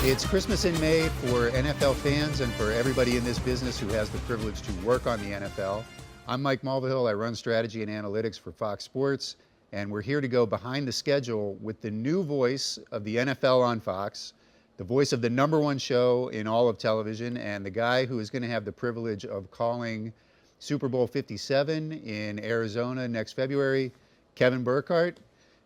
It's Christmas in May for NFL fans and for everybody in this business who has the privilege to work on the NFL. I'm Mike Mulvihill. I run strategy and analytics for Fox Sports, and we're here to go behind the schedule with the new voice of the NFL on Fox, the voice of the #1 show in all of television, and the guy who is going to have the privilege of calling Super Bowl 57 in Arizona next February, Kevin Burkhardt.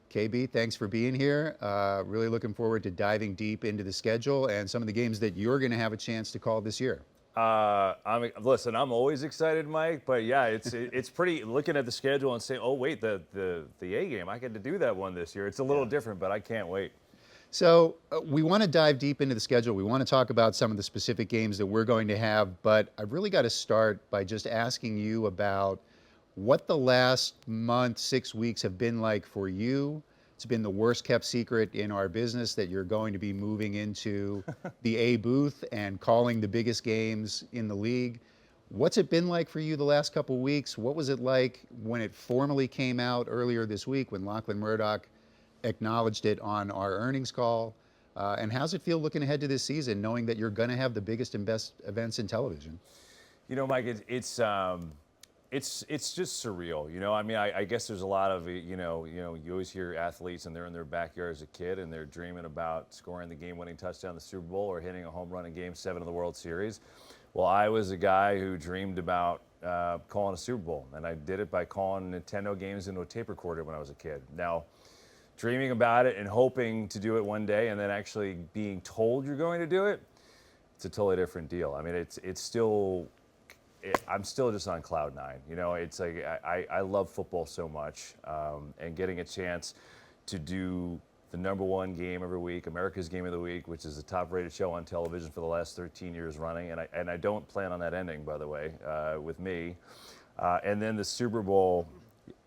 KB, thanks for being here. Really looking forward to diving deep into the schedule and some of the games that you're going to have a chance to call this year. Listen, I'm always excited, Mike, but yeah, it's pretty, looking at the schedule and saying, oh, wait, the A game, I get to do that one this year. It's a little different, but I can't wait. So we want to dive deep into the schedule. We want to talk about some of the specific games that we're going to have, but I've really got to start by just asking you about what the last month, 6 weeks have been like for you. It's been the worst kept secret in our business that you're going to be moving into the A booth and calling the biggest games in the league. What's it been like for you the last couple weeks? What was it like when it formally came out earlier this week when Lachlan Murdoch acknowledged it on our earnings call? And how's it feel looking ahead to this season, knowing that you're going to have the biggest and best events in television? You know, Mike, it's just surreal. You know, I mean, I guess there's a lot of, you always hear athletes and they're in their backyard as a kid and they're dreaming about scoring the game-winning touchdown in the Super Bowl or hitting a home run in Game 7 of the World Series. Well, I was a guy who dreamed about calling a Super Bowl, and I did it by calling Nintendo games into a tape recorder when I was a kid. Now, dreaming about it and hoping to do it one day and then actually being told you're going to do it, it's a totally different deal. I mean, it's still... I'm still just on cloud nine. You know, it's like I love football so much, and getting a chance to do the #1 game every week, America's Game of the Week, which is the top-rated show on television for the last 13 years running, and I don't plan on that ending, by the way, with me. And then the Super Bowl,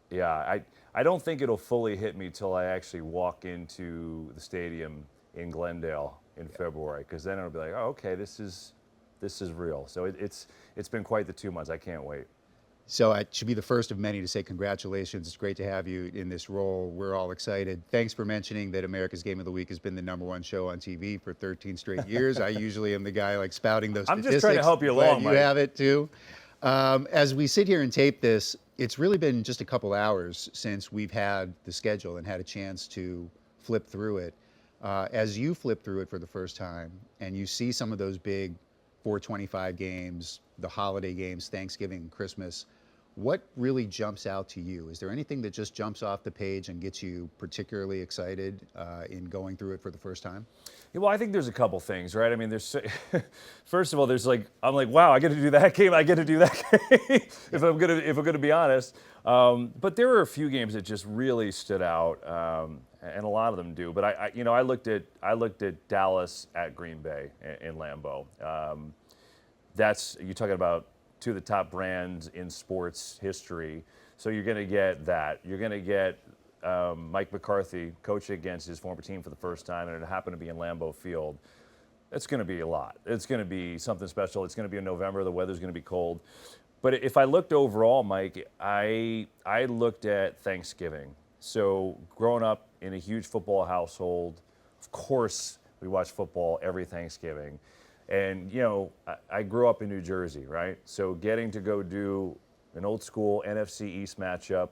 yeah, I don't think it'll fully hit me till I actually walk into the stadium in Glendale in February, because then it'll be like, oh, okay, this is real. So it's been quite the 2 months. I can't wait. So I should be the first of many to say congratulations. It's great to have you in this role. We're all excited. Thanks for mentioning that America's Game of the Week has been the #1 show on TV for 13 straight years. I usually am the guy like spouting those statistics. I'm just trying to help you along, Mike. You have it too. As we sit here and tape this, it's really been just a couple hours since we've had the schedule and had a chance to flip through it. As you flip through it for the first time and you see some of those big 425 games, the holiday games, Thanksgiving and Christmas, what really jumps out to you? Is there anything that just jumps off the page and gets you particularly excited in going through it for the first time? Yeah, well, I think there's a couple things, right? I mean, first of all, I'm like, wow, I get to do that game. I get to do that game. if I'm gonna be honest. But there were a few games that just really stood out, and a lot of them do. But I looked at Dallas at Green Bay in Lambeau. You're talking about two of the top brands in sports history. So you're going to get that. You're going to get Mike McCarthy coaching against his former team for the first time, and it happened to be in Lambeau Field. It's going to be a lot. It's going to be something special. It's going to be in November. The weather's going to be cold. But if I looked overall, Mike, I looked at Thanksgiving. So growing up in a huge football household, of course we watch football every Thanksgiving. And, you know, I grew up in New Jersey, right? So getting to go do an old school NFC East matchup,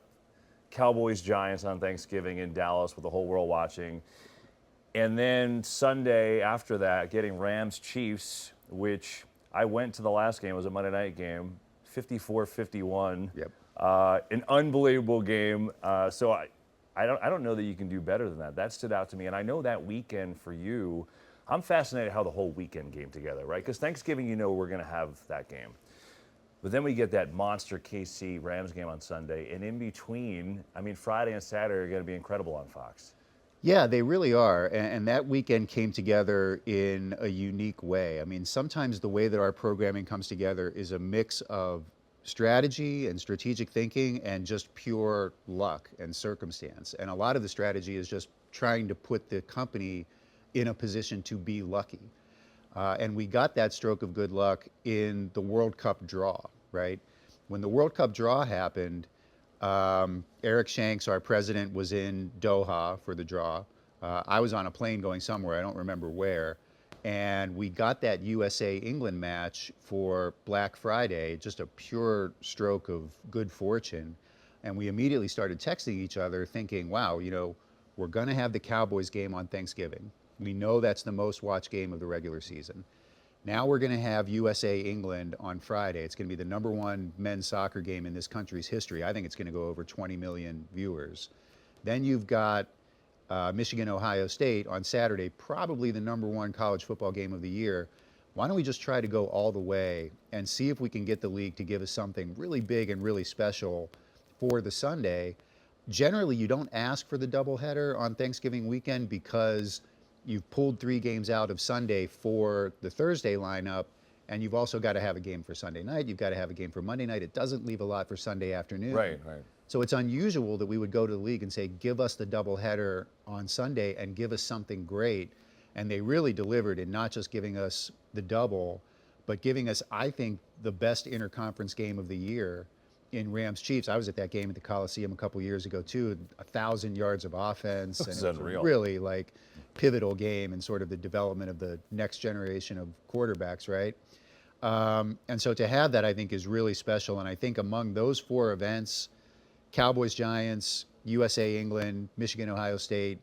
Cowboys-Giants on Thanksgiving in Dallas with the whole world watching. And then Sunday after that, getting Rams-Chiefs, which I went to the last game. It was a Monday night game, 54-51. Yep. An unbelievable game. So I don't know that you can do better than that. That stood out to me. And I know that weekend for you, I'm fascinated how the whole weekend came together, right? Because Thanksgiving, we're going to have that game. But then we get that monster KC Rams game on Sunday. And in between, I mean, Friday and Saturday are going to be incredible on Fox. Yeah, they really are. And that weekend came together in a unique way. I mean, sometimes the way that our programming comes together is a mix of strategy and strategic thinking and just pure luck and circumstance. And a lot of the strategy is just trying to put the company in a position to be lucky. And we got that stroke of good luck in the World Cup draw, right? When the World Cup draw happened, Eric Shanks, our president, was in Doha for the draw. I was on a plane going somewhere, I don't remember where. And we got that USA England match for Black Friday, just a pure stroke of good fortune. And we immediately started texting each other thinking, wow, we're going to have the Cowboys game on Thanksgiving. We know that's the most watched game of the regular season. Now we're going to have USA England on Friday. It's going to be the #1 men's soccer game in this country's history. I think it's going to go over 20 million viewers. Then you've got Michigan, Ohio State on Saturday, probably the #1 college football game of the year. Why don't we just try to go all the way and see if we can get the league to give us something really big and really special for the Sunday? Generally, you don't ask for the doubleheader on Thanksgiving weekend because you've pulled 3 games out of Sunday for the Thursday lineup, and you've also got to have a game for Sunday night. You've got to have a game for Monday night. It doesn't leave a lot for Sunday afternoon. Right. So it's unusual that we would go to the league and say, give us the doubleheader on Sunday and give us something great. And they really delivered in not just giving us the double, but giving us, I think, the best interconference game of the year in Rams Chiefs. I was at that game at the Coliseum a couple years ago too, 1,000 yards of offense. This is and unreal. Really like pivotal game in sort of the development of the next generation of quarterbacks, right? And so to have that, I think, is really special. And I think among those 4 events, Cowboys, Giants, USA, England, Michigan, Ohio State,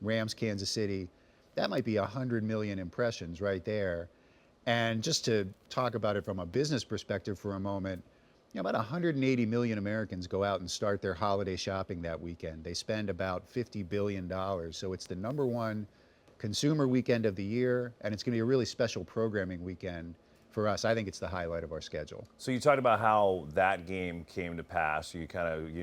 Rams, Kansas City, that might be 100 million impressions right there. And just to talk about it from a business perspective for a moment, about 180 million Americans go out and start their holiday shopping that weekend. They spend about $50 billion. So it's the #1 consumer weekend of the year, and it's going to be a really special programming weekend for us. I think it's the highlight of our schedule. So you talked about how that game came to pass. You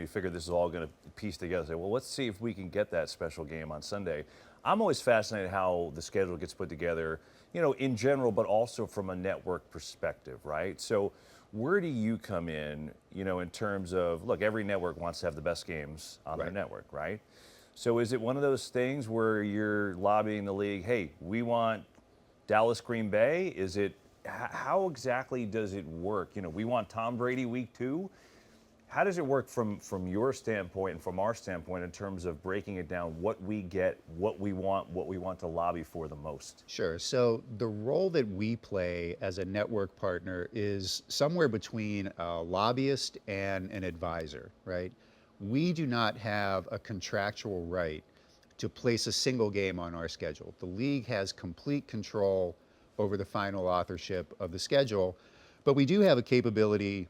figured this is all going to piece together. Say, well, let's see if we can get that special game on Sunday. I'm always fascinated how the schedule gets put together, in general, but also from a network perspective, right? So where do you come in, in terms of, look, every network wants to have the best games on their network, right? So is it one of those things where you're lobbying the league, hey, we want Dallas, Green Bay? Is it, how exactly does it work? We want Tom Brady week 2. How does it work from your standpoint and from our standpoint in terms of breaking it down, what we get, what we want to lobby for the most? Sure. So the role that we play as a network partner is somewhere between a lobbyist and an advisor, right? We do not have a contractual right to place a single game on our schedule. The league has complete control over the final authorship of the schedule, but we do have a capability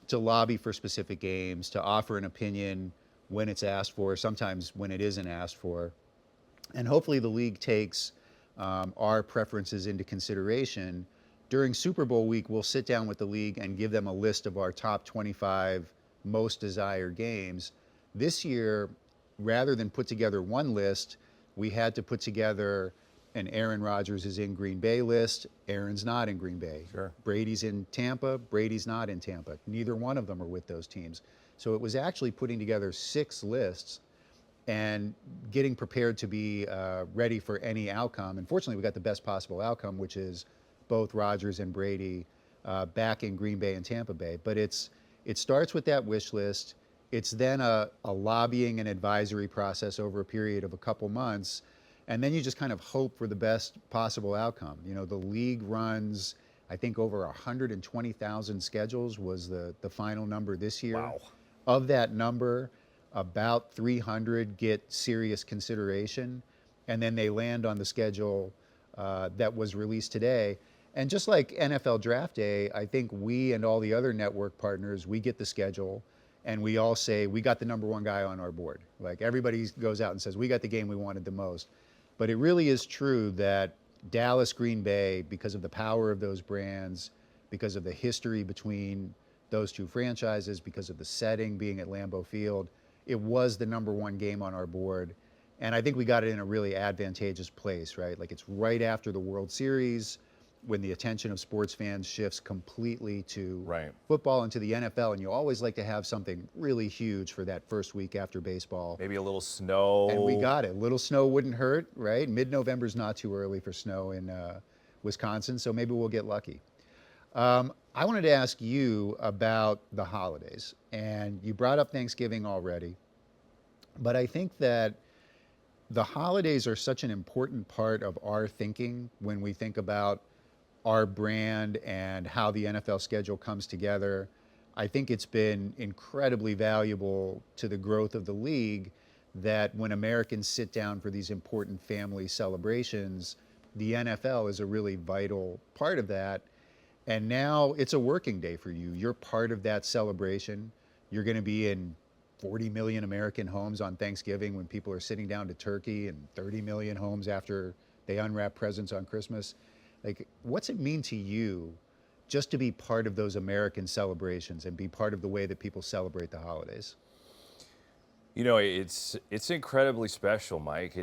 to lobby for specific games, to offer an opinion when it's asked for, sometimes when it isn't asked for. And hopefully the league takes our preferences into consideration. During Super Bowl week, we'll sit down with the league and give them a list of our top 25 most desired games. This year, rather than put together one list, we had to put together an Aaron Rodgers is in Green Bay list. Aaron's not in Green Bay. Sure. Brady's in Tampa. Brady's not in Tampa. Neither one of them are with those teams. So it was actually putting together 6 lists and getting prepared to be ready for any outcome. And fortunately, we got the best possible outcome, which is both Rodgers and Brady back in Green Bay and Tampa Bay. But it starts with that wish list. It's then a lobbying and advisory process over a period of a couple months. And then you just kind of hope for the best possible outcome. The league runs, I think, over 120,000 schedules was the final number this year. Wow. Of that number, about 300 get serious consideration, and then they land on the schedule that was released today. And just like NFL Draft Day, I think we and all the other network partners, we get the schedule, and we all say, we got the #1 guy on our board. Like, everybody goes out and says, we got the game we wanted the most. But it really is true that Dallas, Green Bay, because of the power of those brands, because of the history between those two franchises, because of the setting being at Lambeau Field, it was the #1 game on our board. And I think we got it in a really advantageous place, right? Like, it's right after the World Series, when the attention of sports fans shifts completely to football and to the NFL, and you always like to have something really huge for that first week after baseball. Maybe a little snow. And we got it. Little snow wouldn't hurt, right? Mid-November is not too early for snow in Wisconsin, so maybe we'll get lucky. I wanted to ask you about the holidays, and you brought up Thanksgiving already, but I think that the holidays are such an important part of our thinking when we think about our brand and how the NFL schedule comes together. I think it's been incredibly valuable to the growth of the league that when Americans sit down for these important family celebrations, the NFL is a really vital part of that. And now it's a working day for you. You're part of that celebration. You're going to be in 40 million American homes on Thanksgiving when people are sitting down to turkey, and 30 million homes after they unwrap presents on Christmas. Like, what's it mean to you just to be part of those American celebrations and be part of the way that people celebrate the holidays? You know, it's incredibly special, Mike.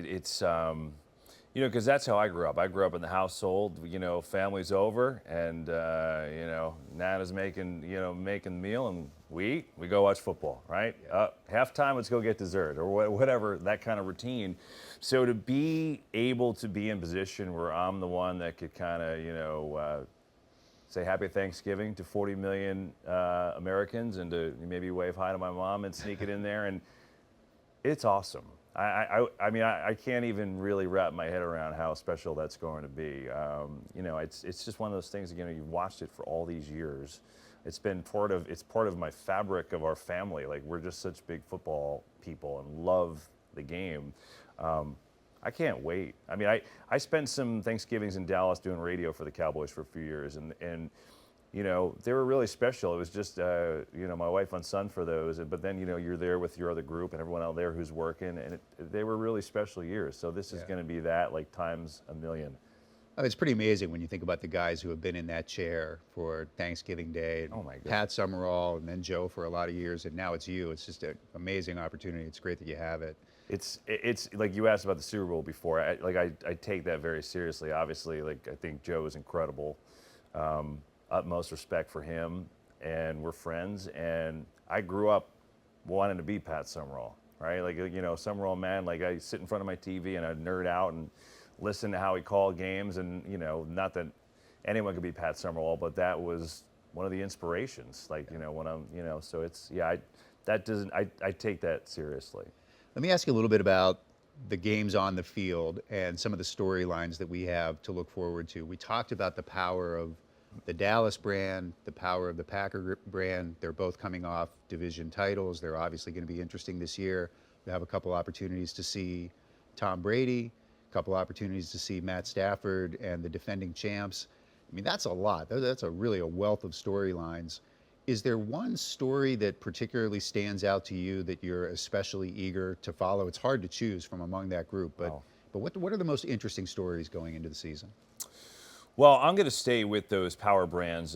You know, because that's how I grew up. I grew up in the household. You know, family's over, and you know, Nana's making the meal, and we go watch football, right? Halftime, let's go get dessert or whatever, that kind of routine. So to be able to be in position where I'm the one that could kind of say Happy Thanksgiving to 40 million Americans, and to maybe wave hi to my mom and sneak it in there, and it's awesome. I mean, I can't even really wrap my head around how special that's going to be. You know, it's just one of those things. You know, you've watched it for all these years. It's part of my fabric of our family. Like, we're just such big football people and love the game. I can't wait. I mean, I spent some Thanksgivings in Dallas doing radio for the Cowboys for a few years, and you know, they were really special. It was just, you know, my wife and son for those. But then, you know, you're there with your other group and everyone out there who's working. And they were really special years. So this is going to be that, like, times a million. Oh, it's pretty amazing when you think about the guys who have been in that chair for Thanksgiving Day. Oh, my God. Pat Summerall, and then Joe for a lot of years. And now it's you. It's just an amazing opportunity. It's great that you have it. It's like you asked about the Super Bowl before. I take that very seriously. Obviously, like, I think Joe is incredible. Utmost respect for him, and we're friends. And I grew up wanting to be Pat Summerall, right? Like, you know, Summerall, man, like, I sit in front of my TV and I'd nerd out and listen to how he called games. And, you know, not that anyone could be Pat Summerall, but that was one of the inspirations. Like, you know, when I'm, you know, so it's, yeah, I take that seriously. Let me ask you a little bit about the games on the field and some of the storylines that we have to look forward to. We talked about the power of the Dallas brand, the power of the Packer brand. They're both coming off division titles. They're obviously going to be interesting this year. We have a couple opportunities to see Tom Brady, a couple opportunities to see Matt Stafford and the defending champs. I mean, that's a lot. That's really a wealth of storylines. Is there one story that particularly stands out to you that you're especially eager to follow? It's hard to choose from among that group, but what are the most interesting stories going into the season? Well, I'm going to stay with those power brands.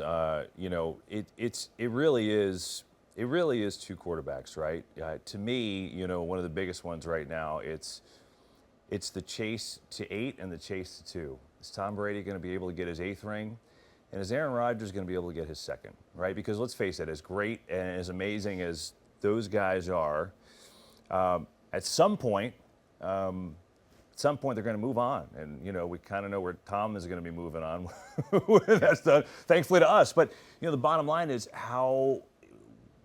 You know, it really is two quarterbacks, right? To me, you know, one of the biggest ones right now, it's the chase to 8 and the chase to 2. Is Tom Brady going to be able to get his 8th ring? And is Aaron Rodgers going to be able to get his 2nd, right? Because let's face it, as great and as amazing as those guys are, at some point they're going to move on. And, you know, we kind of know where Tom is going to be moving on. That's done, thankfully to us. But, you know, the bottom line is how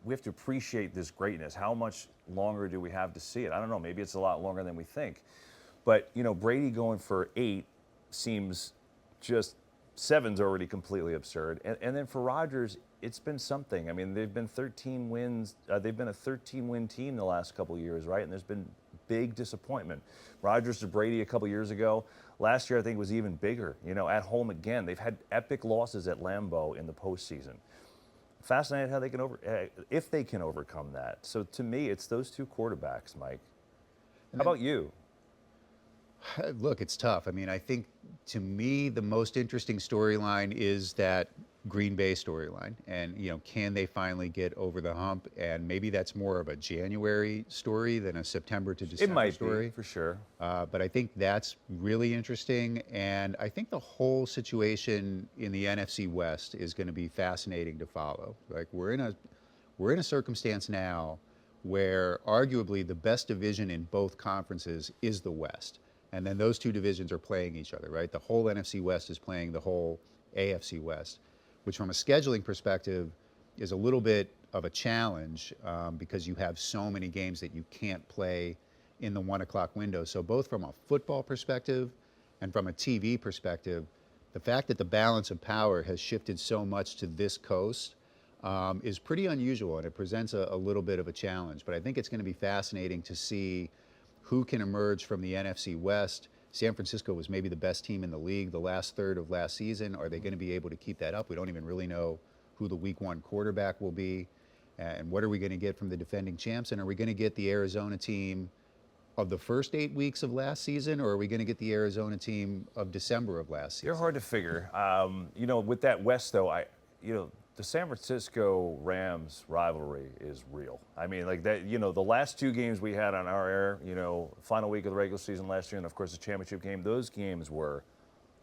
we have to appreciate this greatness. How much longer do we have to see it? I don't know. Maybe it's a lot longer than we think. But, you know, Brady going for 8 seems just, 7's already completely absurd. And then for Rodgers, it's been something. I mean, they've been 13 wins. They've been a 13-win team the last couple of years, right? And there's been big disappointment. Rodgers to Brady a couple years ago. Last year, I think, was even bigger. You know, at home again. They've had epic losses at Lambeau in the postseason. Fascinated how they can if they can overcome that. So to me, it's those two quarterbacks, Mike. How about you? Look, it's tough. I mean, I think to me, the most interesting storyline is that Green Bay storyline. And, you know, can they finally get over the hump? And maybe that's more of a January story than a September to December It might story. be, for sure. But I think that's really interesting. And I think the whole situation in the NFC West is going to be fascinating to follow. Like, we're in a circumstance now where arguably the best division in both conferences is the West. And then those two divisions are playing each other, right? The whole NFC West is playing the whole AFC West, which from a scheduling perspective is a little bit of a challenge because you have so many games that you can't play in the 1 o'clock window. So both from a football perspective and from a TV perspective, the fact that the balance of power has shifted so much to this coast is pretty unusual, and it presents a little bit of a challenge. But I think it's going to be fascinating to see who can emerge from the NFC West. San Francisco was maybe the best team in the league the last third of last season. Are they going to be able to keep that up? We don't even really know who the week 1 quarterback will be. And what are we going to get from the defending champs? And are we going to get the Arizona team of the first 8 weeks of last season, or are we going to get the Arizona team of December of last season? They're hard to figure. With that West, though, the San Francisco Rams rivalry is real. I mean, like that, the last 2 games we had on our air, final week of the regular season last year, and of course the championship game, those games were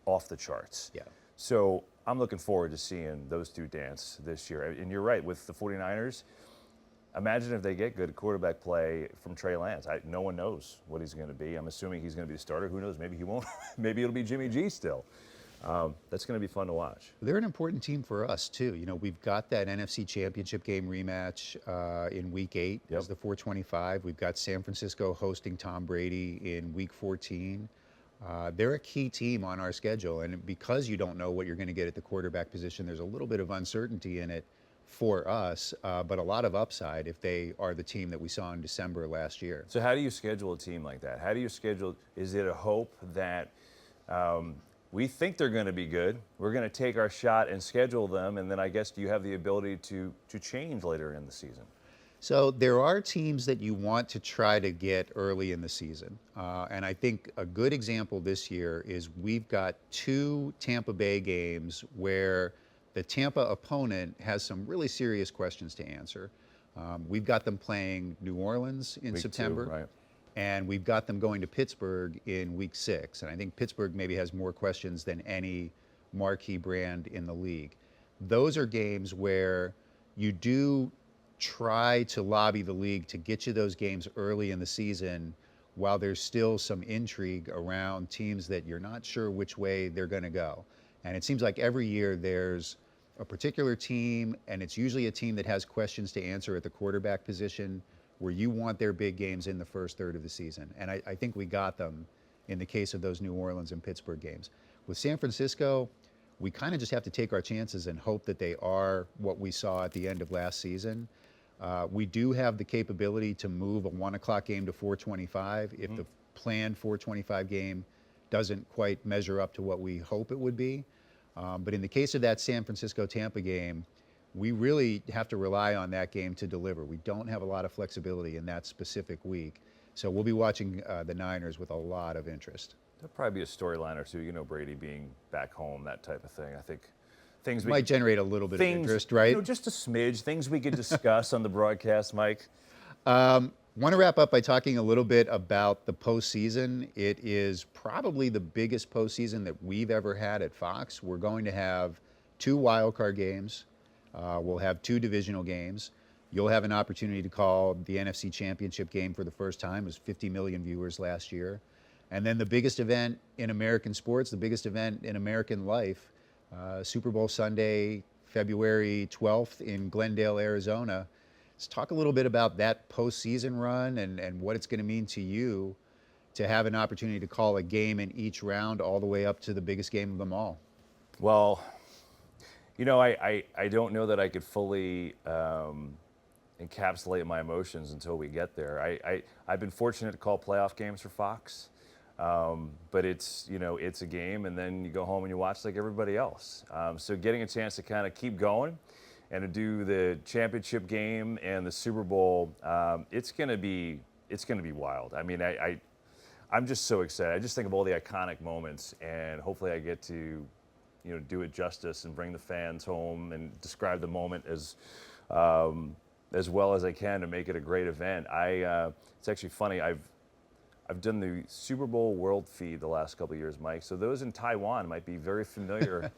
off the charts. Yeah. So I'm looking forward to seeing those 2 dance this year. And you're right, with the 49ers, imagine if they get good quarterback play from Trey Lance. No one knows what he's going to be. I'm assuming he's going to be the starter. Who knows? Maybe he won't. Maybe it'll be Jimmy G still. That's going to be fun to watch. They're an important team for us, too. We've got that NFC Championship game rematch in Week 8 as the 425. We've got San Francisco hosting Tom Brady in Week 14. They're a key team on our schedule, and because you don't know what you're going to get at the quarterback position, there's a little bit of uncertainty in it for us, but a lot of upside if they are the team that we saw in December last year. So how do you schedule a team like that? How do you schedule? Is it a hope that we think they're going to be good, we're going to take our shot and schedule them, and then I guess do you have the ability to change later in the season? So there are teams that you want to try to get early in the season. And I think a good example this year is we've got 2 Tampa Bay games where the Tampa opponent has some really serious questions to answer. We've got them playing New Orleans in Week September. 2, right. And we've got them going to Pittsburgh in Week 6. And I think Pittsburgh maybe has more questions than any marquee brand in the league. Those are games where you do try to lobby the league to get you those games early in the season while there's still some intrigue around teams that you're not sure which way they're going to go. And it seems like every year there's a particular team, and it's usually a team that has questions to answer at the quarterback position, where you want their big games in the first third of the season. And I think we got them in the case of those New Orleans and Pittsburgh games. With San Francisco, we kind of just have to take our chances and hope that they are what we saw at the end of last season. We do have the capability to move a 1 o'clock game to 425 if the planned 425 game doesn't quite measure up to what we hope it would be. But in the case of that San Francisco-Tampa game, we really have to rely on that game to deliver. We don't have a lot of flexibility in that specific week. So we'll be watching the Niners with a lot of interest. There'll probably be a storyline or two, Brady being back home, that type of thing. I think things might generate a little bit of interest, right? Just a smidge, things we could discuss on the broadcast, Mike. Want to wrap up by talking a little bit about the postseason. It is probably the biggest postseason that we've ever had at Fox. We're going to have 2 wildcard games. We'll have 2 divisional games. You'll have an opportunity to call the NFC Championship game for the first time. It was 50 million viewers last year. And then the biggest event in American sports, the biggest event in American life, Super Bowl Sunday, February 12th in Glendale, Arizona. Let's talk a little bit about that postseason run and what it's going to mean to you to have an opportunity to call a game in each round all the way up to the biggest game of them all. Well, I don't know that I could fully encapsulate my emotions until we get there. I've been fortunate to call playoff games for Fox, but it's a game, and then you go home and you watch like everybody else. So getting a chance to kind of keep going and to do the championship game and the Super Bowl, it's gonna be wild. I mean, I'm just so excited. I just think of all the iconic moments, and hopefully I get to do it justice and bring the fans home and describe the moment as well as I can to make it a great event. It's actually funny. I've done the Super Bowl World feed the last couple of years, Mike. So those in Taiwan might be very familiar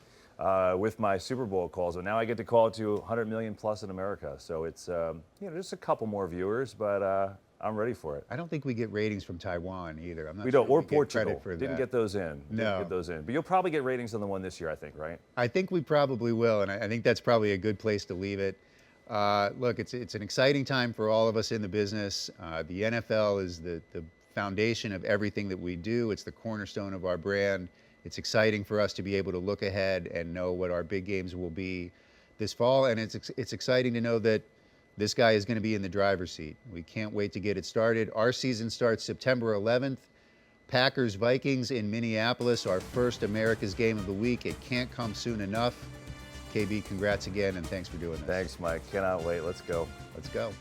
with my Super Bowl calls. But now I get to call it to 100 million plus in America. So it's just a couple more viewers, but I'm ready for it. I don't think we get ratings from Taiwan either. I'm not we sure don't, or we get Portugal. credit for Didn't that. get those in. No. Didn't get those in. But you'll probably get ratings on the one this year, I think, right? I think we probably will, and I think that's probably a good place to leave it. Look, it's an exciting time for all of us in the business. The NFL is the foundation of everything that we do. It's the cornerstone of our brand. It's exciting for us to be able to look ahead and know what our big games will be this fall, and it's exciting to know that this guy is going to be in the driver's seat. We can't wait to get it started. Our season starts September 11th. Packers Vikings in Minneapolis, our first America's Game of the Week. It can't come soon enough. KB, congrats again, and thanks for doing this. Thanks, Mike. Cannot wait. Let's go. Let's go.